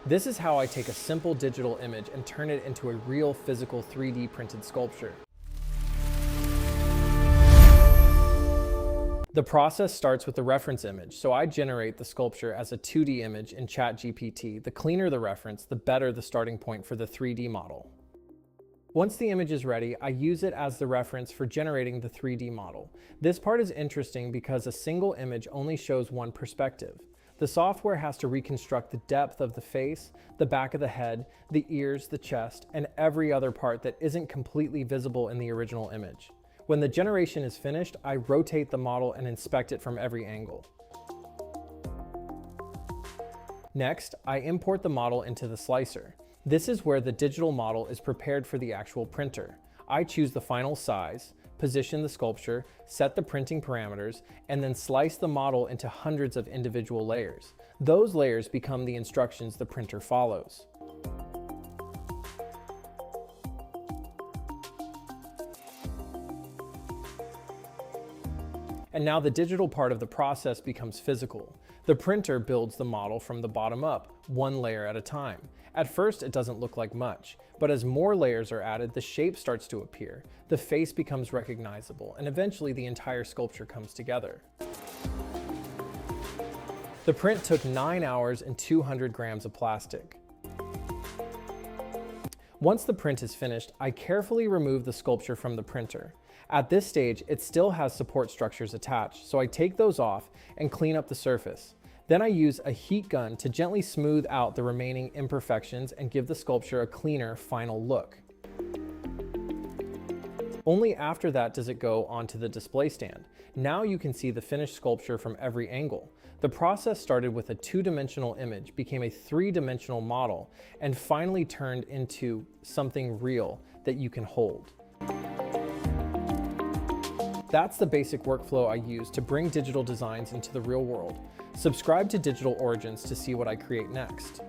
This is how I take a simple digital image and turn it into a real physical 3D printed sculpture. The process starts with the reference image, so I generate the sculpture as a 2D image in ChatGPT. The cleaner the reference, the better the starting point for the 3D model. Once the image is ready, I use it as the reference for generating the 3D model. This part is interesting because a single image only shows one perspective. The software has to reconstruct the depth of the face, the back of the head, the ears, the chest, and every other part that isn't completely visible in the original image. When the generation is finished, I rotate the model and inspect it from every angle. Next, I import the model into the slicer. This is where the digital model is prepared for the actual printer. I choose the final size, position the sculpture, set the printing parameters, and then slice the model into hundreds of individual layers. Those layers become the instructions the printer follows. And now the digital part of the process becomes physical. The printer builds the model from the bottom up, one layer at a time. At first, it doesn't look like much, but as more layers are added, the shape starts to appear, the face becomes recognizable, and eventually the entire sculpture comes together. The print took 9 hours and 200 grams of plastic. Once the print is finished, I carefully remove the sculpture from the printer. At this stage, it still has support structures attached, so I take those off and clean up the surface. Then I use a heat gun to gently smooth out the remaining imperfections and give the sculpture a cleaner, final look. Only after that does it go onto the display stand. Now you can see the finished sculpture from every angle. The process started with a 2-dimensional image, became a 3-dimensional model, and finally turned into something real that you can hold. That's the basic workflow I use to bring digital designs into the real world. Subscribe to Digital Origins to see what I create next.